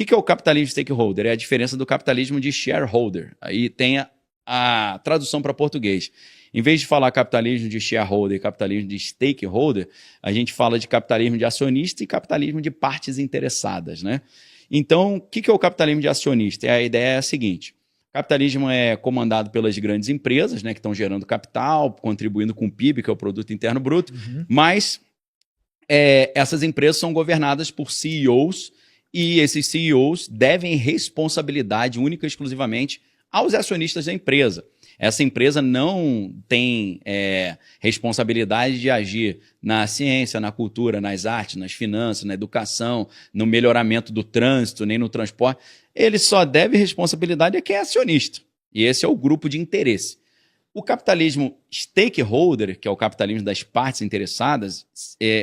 que é o capitalismo stakeholder? É a diferença do capitalismo de shareholder. Aí tem a tradução para português. Em vez de falar capitalismo de shareholder e capitalismo de stakeholder, a gente fala de capitalismo de acionista e capitalismo de partes interessadas, né? Então, o que é o capitalismo de acionista? A ideia é a seguinte: o capitalismo é comandado pelas grandes empresas, né, que estão gerando capital, contribuindo com o PIB, que é o Produto Interno Bruto, mas essas empresas são governadas por CEOs e esses CEOs devem responsabilidade única e exclusivamente aos acionistas da empresa. Essa empresa não tem responsabilidade de agir na ciência, na cultura, nas artes, nas finanças, na educação, no melhoramento do trânsito, nem no transporte. Ele só deve responsabilidade a quem é acionista. E esse é o grupo de interesse. O capitalismo stakeholder, que é o capitalismo das partes interessadas,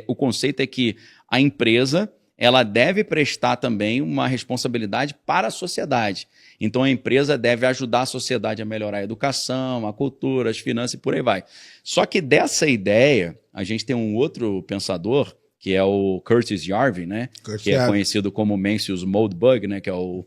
o conceito é que a empresa ela deve prestar também uma responsabilidade para a sociedade. Então, a empresa deve ajudar a sociedade a melhorar a educação, a cultura, as finanças e por aí vai. Só que dessa ideia, a gente tem um outro pensador, que é o Curtis Yarvin, né? Que é conhecido como Mencius Moldbug, né? Que é o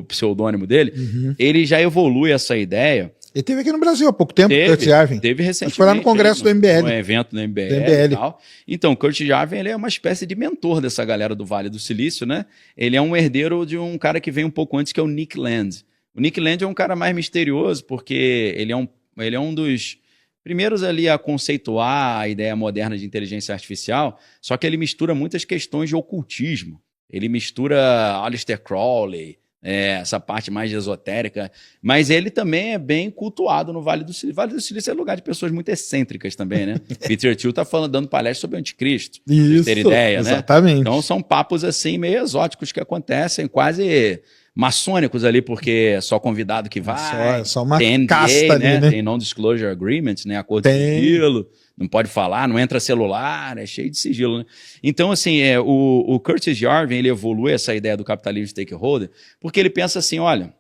pseudônimo dele. Ele já evolui essa ideia. Ele teve aqui no Brasil há pouco tempo, Curtis Yarvin. Teve recentemente. Foi lá no congresso do MBL. No evento do MBL e tal. Então, Curtis Yarvin, ele é uma espécie de mentor dessa galera do Vale do Silício, né? Ele é um herdeiro de um cara que veio um pouco antes, que é o Nick Land. O Nick Land é um cara mais misterioso, porque ele é um dos primeiros ali a conceituar a ideia moderna de inteligência artificial, só que ele mistura muitas questões de ocultismo. Ele mistura Aleister Crowley, essa parte mais esotérica, mas ele também é bem cultuado no Vale do Silício. O Vale do Silício é lugar de pessoas muito excêntricas também, né? Peter Thiel tá dando palestra sobre o anticristo, pra vocês terem ideia, exatamente. Né? Então são papos assim meio exóticos que acontecem, quase maçônicos ali, porque é só convidado que vai. Só uma tem NDA, casta ali, né? Tem Non-Disclosure Agreement, né? Acordo de sigilo, não pode falar, não entra celular, é cheio de sigilo, né? Então, assim, o Curtis Yarvin, ele evolui essa ideia do capitalismo stakeholder, porque ele pensa assim, olha,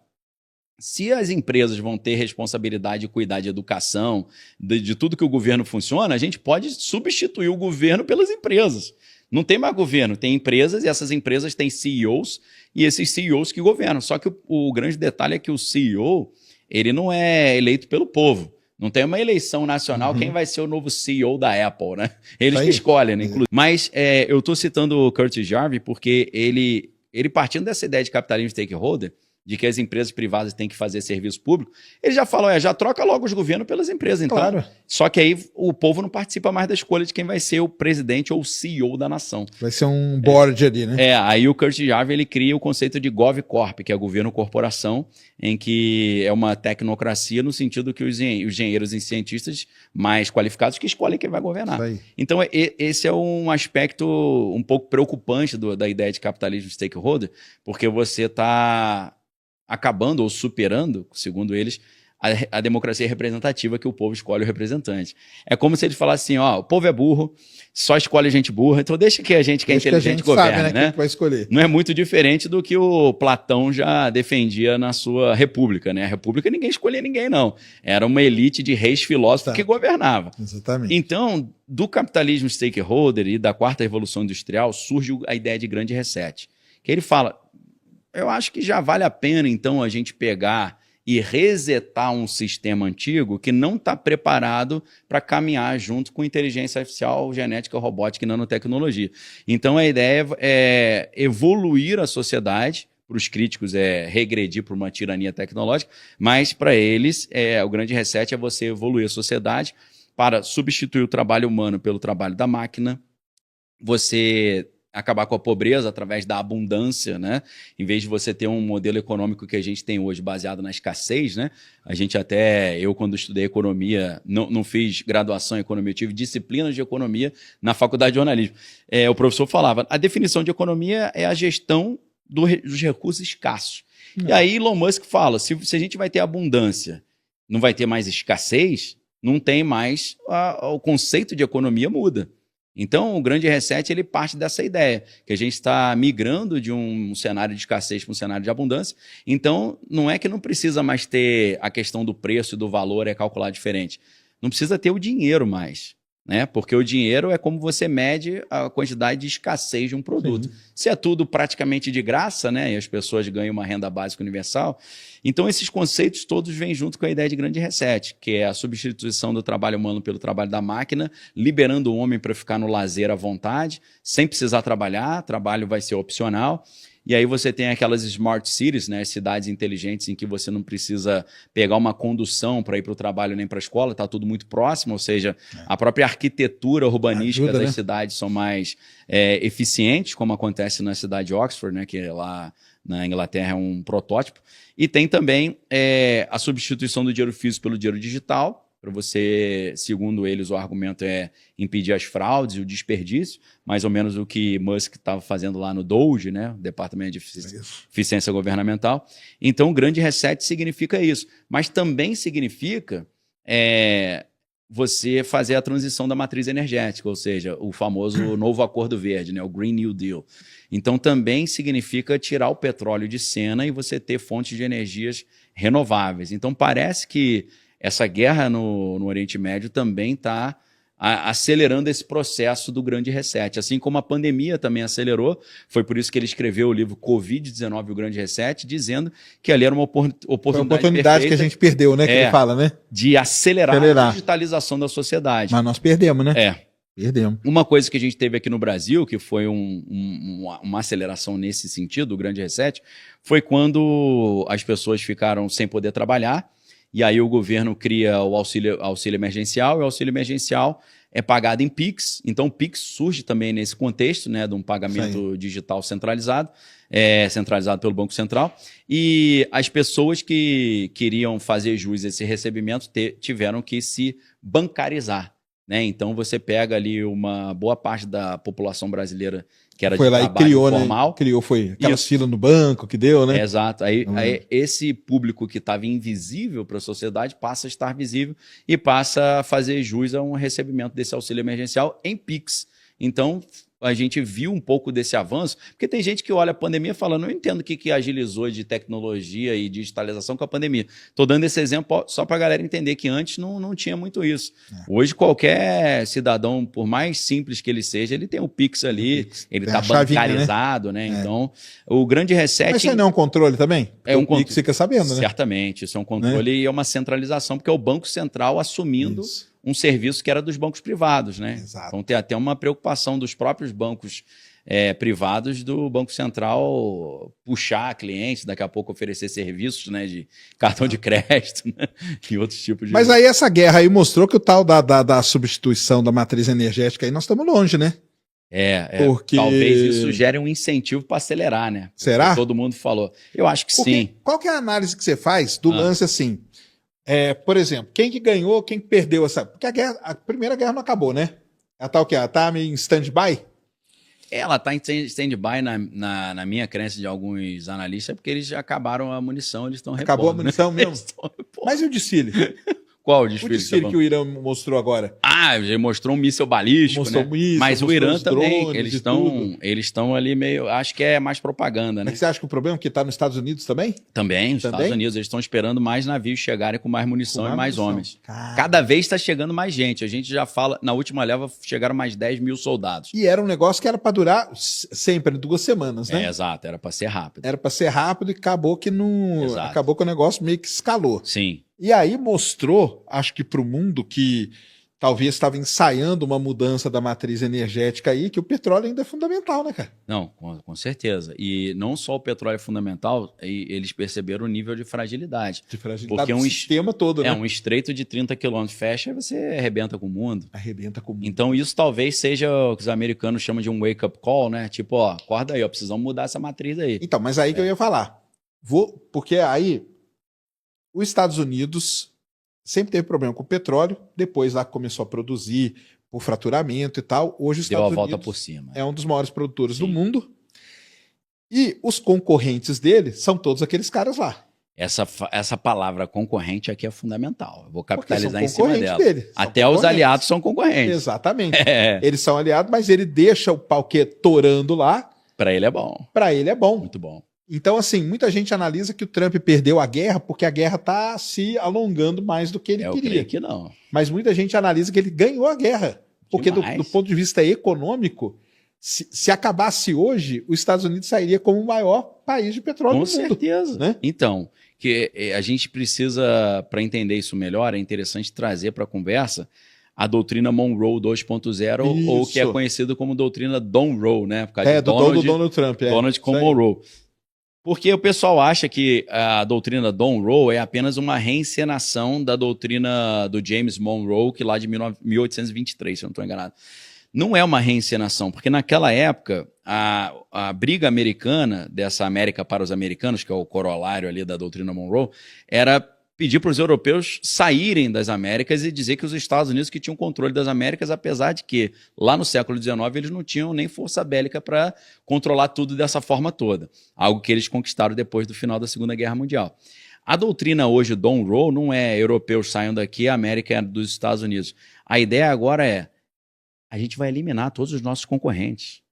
se as empresas vão ter responsabilidade de cuidar de educação, de tudo que o governo funciona, a gente pode substituir o governo pelas empresas. Não tem mais governo, tem empresas e essas empresas têm CEOs e esses CEOs que governam. Só que o grande detalhe é que o CEO, ele não é eleito pelo povo. Não tem uma eleição nacional, quem vai ser o novo CEO da Apple, né? Eles que escolhem, né? Inclusive. Mas eu estou citando o Curtis Yarvin porque ele partindo dessa ideia de capitalismo stakeholder, de que as empresas privadas têm que fazer serviço público, ele já falou, já troca logo os governos pelas empresas. Então, claro. Só que aí o povo não participa mais da escolha de quem vai ser o presidente ou o CEO da nação. Vai ser um board ali, né? Aí o Curtis Yarvin, ele cria o conceito de GovCorp, que é governo-corporação, em que é uma tecnocracia no sentido que os engenheiros e cientistas mais qualificados que escolhem quem vai governar. Então, esse é um aspecto um pouco preocupante da ideia de capitalismo stakeholder, porque você está acabando ou superando, segundo eles, a democracia representativa, que o povo escolhe o representante. É como se eles falassem assim, o povo é burro, só escolhe gente burra, então deixa que a gente que é inteligente governe, sabe, né? Quem vai escolher. Não é muito diferente do que o Platão já defendia na sua república, né? A república ninguém escolhia ninguém, não. Era uma elite de reis filósofos que governava. Exatamente. Então, do capitalismo stakeholder e da quarta revolução industrial, surge a ideia de grande reset. Que ele fala, eu acho que já vale a pena, então, a gente pegar e resetar um sistema antigo que não está preparado para caminhar junto com inteligência artificial, genética, robótica e nanotecnologia. Então, a ideia é evoluir a sociedade. Para os críticos é regredir para uma tirania tecnológica, mas para eles o grande reset é você evoluir a sociedade para substituir o trabalho humano pelo trabalho da máquina, você acabar com a pobreza através da abundância, né? Em vez de você ter um modelo econômico que a gente tem hoje baseado na escassez, né? Eu quando estudei economia, não fiz graduação em economia, eu tive disciplinas de economia na faculdade de jornalismo. O professor falava, a definição de economia é a gestão dos recursos escassos. E aí Elon Musk fala, se a gente vai ter abundância, não vai ter mais escassez, não tem mais, o conceito de economia muda. Então, o grande reset, ele parte dessa ideia, que a gente está migrando de um cenário de escassez para um cenário de abundância. Então, não é que não precisa mais ter a questão do preço e do valor calculado diferente. Não precisa ter o dinheiro mais. né? Porque o dinheiro é como você mede a quantidade de escassez de um produto. Sim. Se é tudo praticamente de graça, né? E as pessoas ganham uma renda básica universal, então esses conceitos todos vêm junto com a ideia de grande reset, que é a substituição do trabalho humano pelo trabalho da máquina, liberando o homem para ficar no lazer à vontade, sem precisar trabalhar, trabalho vai ser opcional. E aí você tem aquelas smart cities, né, cidades inteligentes em que você não precisa pegar uma condução para ir para o trabalho nem para a escola, está tudo muito próximo, ou seja, a própria arquitetura urbanística das cidades são mais eficientes, como acontece na cidade de Oxford, né, que é lá na Inglaterra é um protótipo. E tem também a substituição do dinheiro físico pelo dinheiro digital, para você, segundo eles, o argumento é impedir as fraudes e o desperdício, mais ou menos o que Musk estava fazendo lá no DOGE, né, o Departamento de Eficiência Governamental. Então, o grande reset significa isso, mas também significa você fazer a transição da matriz energética, ou seja, o famoso novo acordo verde, né, o Green New Deal. Então, também significa tirar o petróleo de cena e você ter fontes de energias renováveis. Então, parece que essa guerra no Oriente Médio também está acelerando esse processo do grande reset, assim como a pandemia também acelerou. Foi por isso que ele escreveu o livro Covid-19, o Grande Reset, dizendo que ali era uma oportunidade que a gente perdeu, né? Que ele fala, né? De acelerar a digitalização da sociedade. Mas nós perdemos, né? Perdemos. Uma coisa que a gente teve aqui no Brasil, que foi uma aceleração nesse sentido, o Grande Reset, foi quando as pessoas ficaram sem poder trabalhar. E aí o governo cria o auxílio emergencial, e o auxílio emergencial é pagado em PIX. Então o PIX surge também nesse contexto, né, de um pagamento digital centralizado, centralizado pelo Banco Central. E as pessoas que queriam fazer jus a esse recebimento tiveram que se bancarizar, né? Então você pega ali uma boa parte da população brasileira que era foi de lá trabalho e criou, formal. Né? Criou, foi aquelas filas no banco que deu, né? Exato. Aí esse público que estava invisível para a sociedade passa a estar visível e passa a fazer jus a um recebimento desse auxílio emergencial em PIX. Então, a gente viu um pouco desse avanço, porque tem gente que olha a pandemia falando, não entendo o que agilizou de tecnologia e digitalização com a pandemia. Estou dando esse exemplo só para a galera entender que antes não tinha muito isso. Hoje, qualquer cidadão, por mais simples que ele seja, ele tem o Pix ali, ele está bancarizado, né? Então, o grande reset... Mas isso não é um controle também? É um controle. O Pix fica sabendo, né? Certamente, isso é um controle e é uma centralização, porque é o Banco Central assumindo... um serviço que era dos bancos privados, né? Exato. Então tem até uma preocupação dos próprios bancos privados do Banco Central puxar clientes, daqui a pouco oferecer serviços, né, de cartão de crédito, né, e outros tipos de... Mas aí essa guerra aí mostrou que o tal da substituição da matriz energética aí nós estamos longe, né? Porque... talvez isso gere um incentivo para acelerar, né? Porque será? Todo mundo falou. Eu acho que sim. Qual que é a análise que você faz do lance assim? Por exemplo, quem que ganhou, quem que perdeu essa... Porque a primeira guerra não acabou, né? Ela tá o quê? Ela tá meio em stand-by? Ela está em stand-by na minha crença de alguns analistas, porque eles já acabaram a munição, eles estão repondo. Acabou a munição mesmo? Mas e o desfile? Qual o desfile? O desfile que o Irã mostrou agora. Já mostrou um míssil balístico, mostrou né? Míssil, mas o Irã também, drones, eles estão ali meio... Acho que é mais propaganda, né? Mas você acha que o problema é que está nos Estados Unidos também? Também, nos Estados Unidos. Eles estão esperando mais navios chegarem com mais munição e mais homens. Cara. Cada vez está chegando mais gente. A gente já fala... Na última leva chegaram mais 10 mil soldados. E era um negócio que era para durar sempre 2 semanas, né? Exato. Era para ser rápido. Era para ser rápido e acabou que não... Exato. Acabou que o negócio meio que escalou. Sim. E aí mostrou, acho que para o mundo que talvez estava ensaiando uma mudança da matriz energética aí, que o petróleo ainda é fundamental, né, cara? Não, com certeza. E não só o petróleo é fundamental, eles perceberam o nível de fragilidade. De fragilidade porque do sistema todo, né? Um estreito de 30 quilômetros fecha e você arrebenta com o mundo. Arrebenta com o mundo. Então isso talvez seja o que os americanos chamam de um wake-up call, né? Tipo, ó, acorda aí, ó, precisamos mudar essa matriz aí. Então, mas aí que eu ia falar. Porque aí... Os Estados Unidos sempre teve problema com o petróleo, depois lá começou a produzir por fraturamento e tal. Hoje os Estados Unidos volta por cima. É um dos maiores produtores do mundo. E os concorrentes dele são todos aqueles caras lá. Essa palavra concorrente aqui é fundamental. Eu vou capitalizar em cima dela. Até os aliados são concorrentes. Exatamente. Eles são aliados, mas ele deixa o pau torando lá. Para ele é bom. Para ele é bom. Muito bom. Então, assim, muita gente analisa que o Trump perdeu a guerra porque a guerra está se alongando mais do que ele queria. Eu creio que não. Mas muita gente analisa que ele ganhou a guerra. Porque do ponto de vista econômico, se acabasse hoje, os Estados Unidos sairia como o maior país de petróleo do mundo. Com certeza. Né? Então, que a gente precisa, para entender isso melhor, é interessante trazer para a conversa a doutrina Monroe 2.0, ou que é conhecido como doutrina Donroe, né? Por causa de do Donald Trump. Donald com Monroe. Porque o pessoal acha que a doutrina Donroe é apenas uma reencenação da doutrina do James Monroe, que lá de 1823, se eu não estou enganado. Não é uma reencenação, porque naquela época a briga americana, dessa América para os americanos, que é o corolário ali da doutrina Monroe, era pedir para os europeus saírem das Américas e dizer que os Estados Unidos que tinham controle das Américas, apesar de que lá no século XIX eles não tinham nem força bélica para controlar tudo dessa forma toda, algo que eles conquistaram depois do final da Segunda Guerra Mundial. A doutrina hoje Donroe não é europeus saiam daqui, a América é dos Estados Unidos. A ideia agora é a gente vai eliminar todos os nossos concorrentes.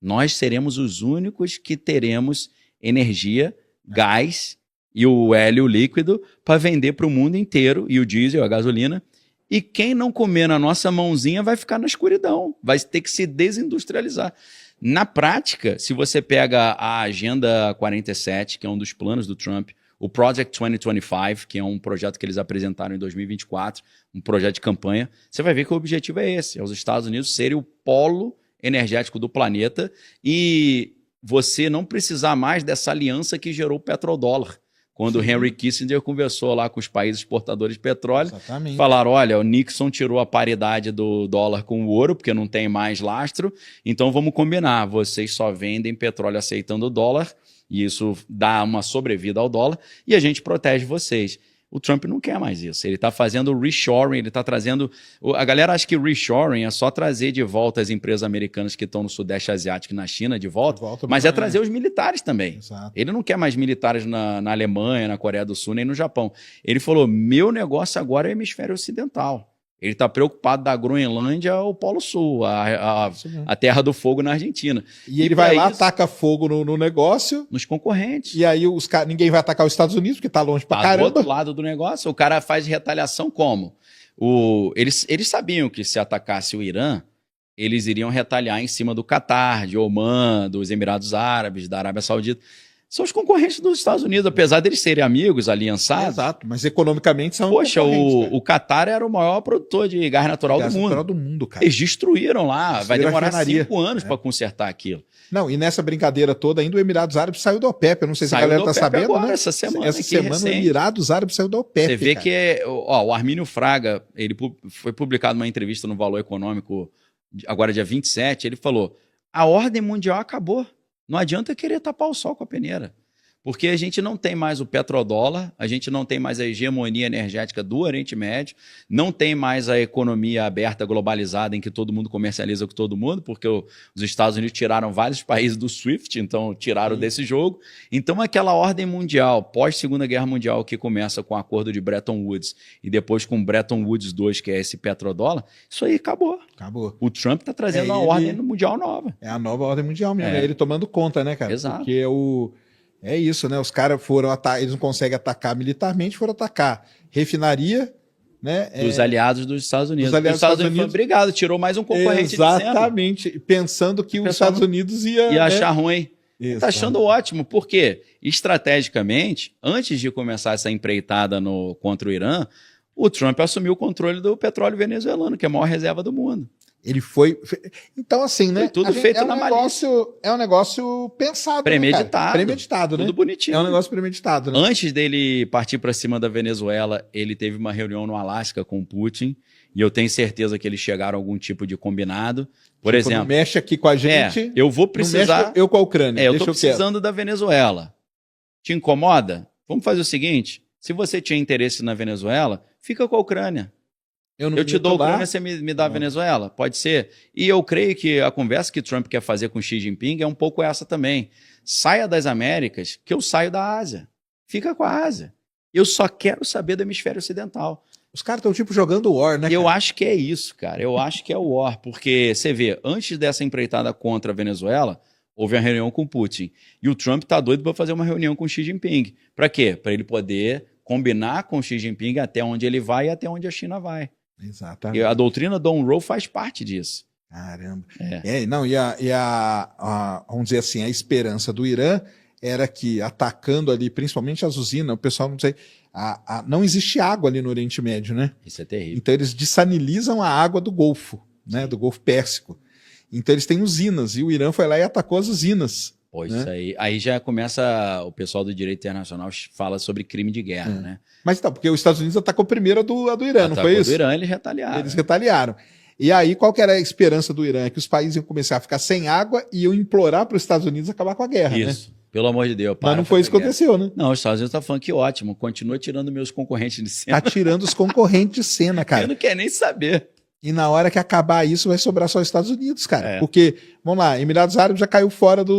Nós seremos os únicos que teremos energia, gás e o hélio líquido para vender para o mundo inteiro, e o diesel, a gasolina. E quem não comer na nossa mãozinha vai ficar na escuridão, vai ter que se desindustrializar. Na prática, se você pega a Agenda 47, que é um dos planos do Trump, o Project 2025, que é um projeto que eles apresentaram em 2024, um projeto de campanha, você vai ver que o objetivo é esse, é os Estados Unidos serem o polo energético do planeta e você não precisar mais dessa aliança que gerou o petrodólar. Quando o Henry Kissinger conversou lá com os países exportadores de petróleo, falaram, olha, o Nixon tirou a paridade do dólar com o ouro, porque não tem mais lastro, então vamos combinar, vocês só vendem petróleo aceitando o dólar, e isso dá uma sobrevida ao dólar, e a gente protege vocês. O Trump não quer mais isso. Ele está fazendo reshoring, ele está trazendo... A galera acha que reshoring é só trazer de volta as empresas americanas que estão no Sudeste Asiático e na China de volta, mas é trazer os militares também. Exato. Ele não quer mais militares na Alemanha, na Coreia do Sul, nem no Japão. Ele falou, meu negócio agora é o hemisfério ocidental. Ele está preocupado da Groenlândia ao Polo Sul, a Terra do Fogo na Argentina. E ele vai lá, taca fogo no negócio. Nos concorrentes. E aí ninguém vai atacar os Estados Unidos, porque está longe pra caramba. Do outro lado do negócio, o cara faz retaliação como? Eles sabiam que se atacasse o Irã, eles iriam retaliar em cima do Catar, de Omã, dos Emirados Árabes, da Arábia Saudita. São os concorrentes dos Estados Unidos, apesar deles serem amigos, aliançados. Exato, mas economicamente são concorrentes. Poxa, o Catar era o maior produtor de gás natural do mundo. Cara. Eles destruíram lá, vai demorar 5 anos para consertar aquilo. Não, e nessa brincadeira toda, ainda o Emirados Árabes saiu da OPEP. Eu não sei se a galera está sabendo, agora, né? Essa semana o Emirados Árabes saiu da OPEP. Você vê que o Armínio Fraga, ele foi publicado numa entrevista no Valor Econômico, agora dia 27, ele falou, a ordem mundial acabou. Não adianta querer tapar o sol com a peneira. Porque a gente não tem mais o petrodólar, a gente não tem mais a hegemonia energética do Oriente Médio, não tem mais a economia aberta, globalizada, em que todo mundo comercializa com todo mundo, porque os Estados Unidos tiraram vários países do SWIFT, então tiraram desse jogo. Então aquela ordem mundial, pós-Segunda Guerra Mundial, que começa com o acordo de Bretton Woods e depois com Bretton Woods II, que é esse petrodólar, isso aí acabou. Acabou. O Trump está trazendo uma ordem mundial nova. É a nova ordem mundial mesmo, é ele tomando conta, né, cara? Exato. Porque é isso, né? Os caras eles não conseguem atacar militarmente, foram atacar refinaria, né? Dos aliados dos Estados Unidos. Os Estados Unidos foi obrigado, tirou mais um concorrente. Exatamente, pensando que os Estados Unidos ia achar ruim. Está achando ótimo, porque estrategicamente, antes de começar essa empreitada contra o Irã, o Trump assumiu o controle do petróleo venezuelano, que é a maior reserva do mundo. Ele foi... Então, assim, né? Foi tudo feito na malícia. É um negócio pensado. Premeditado. Né, premeditado, né? Tudo bonitinho. É um negócio premeditado, né? Antes dele partir para cima da Venezuela, ele teve uma reunião no Alasca com o Putin, e eu tenho certeza que eles chegaram a algum tipo de combinado. Por exemplo... Não mexe aqui com a gente. Eu vou precisar... Eu com a Ucrânia. Eu estou precisando da Venezuela. Te incomoda? Vamos fazer o seguinte, se você tinha interesse na Venezuela, fica com a Ucrânia. Eu te dou a Ucrânia, você me dá a Venezuela? Pode ser. E eu creio que a conversa que Trump quer fazer com Xi Jinping é um pouco essa também. Saia das Américas, que eu saio da Ásia. Fica com a Ásia. Eu só quero saber do hemisfério ocidental. Os caras estão tipo jogando War, né? Eu acho que é isso, cara. Eu acho que é o War. Porque, você vê, antes dessa empreitada contra a Venezuela, houve uma reunião com Putin. E o Trump tá doido para fazer uma reunião com Xi Jinping. Para quê? Para ele poder combinar com Xi Jinping até onde ele vai e até onde a China vai. Exatamente. E a doutrina do Monroe faz parte disso. Caramba. É. Não, vamos dizer assim, a esperança do Irã era que, atacando ali, principalmente as usinas, o pessoal não sei, não existe água ali no Oriente Médio, né? Isso é terrível. Então eles dessalinizam a água do Golfo, né? Do Golfo Pérsico. Então eles têm usinas, e o Irã foi lá e atacou as usinas. Pô, né? isso aí já começa, o pessoal do direito internacional fala sobre crime de guerra, né? Mas então, porque os Estados Unidos atacou primeiro a do Irã, não foi isso? Do Irã, eles retaliaram. Eles retaliaram. E aí, qual que era a esperança do Irã? É que os países iam começar a ficar sem água e iam implorar para os Estados Unidos acabar com a guerra, Isso. né? Pelo amor de Deus. Mas não foi isso que aconteceu, né? Não, os Estados Unidos estão falando que ótimo, continua tirando meus concorrentes de cena. Tá tirando os concorrentes de cena, cara. Eu não quero nem saber. E na hora que acabar isso, vai sobrar só os Estados Unidos, cara. Porque, vamos lá, Emirados Árabes já caiu fora da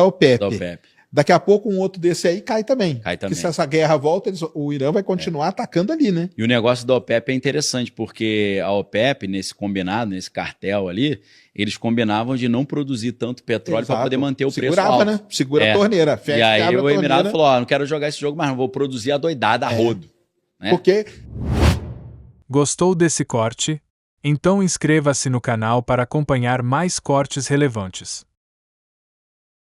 OPEP. Da OPEP. Daqui a pouco um outro desse aí cai também. Cai também. Porque se essa guerra volta, o Irã vai continuar atacando ali, né? E o negócio da OPEP é interessante, porque a OPEP, nesse combinado, nesse cartel ali, eles combinavam de não produzir tanto petróleo para poder manter o preço alto. Né? Segura a torneira. Fecha, e aí o Emirado falou, não quero jogar esse jogo, mas não vou produzir a doidada, a rodo. Né? Porque... Gostou desse corte? Então inscreva-se no canal para acompanhar mais cortes relevantes.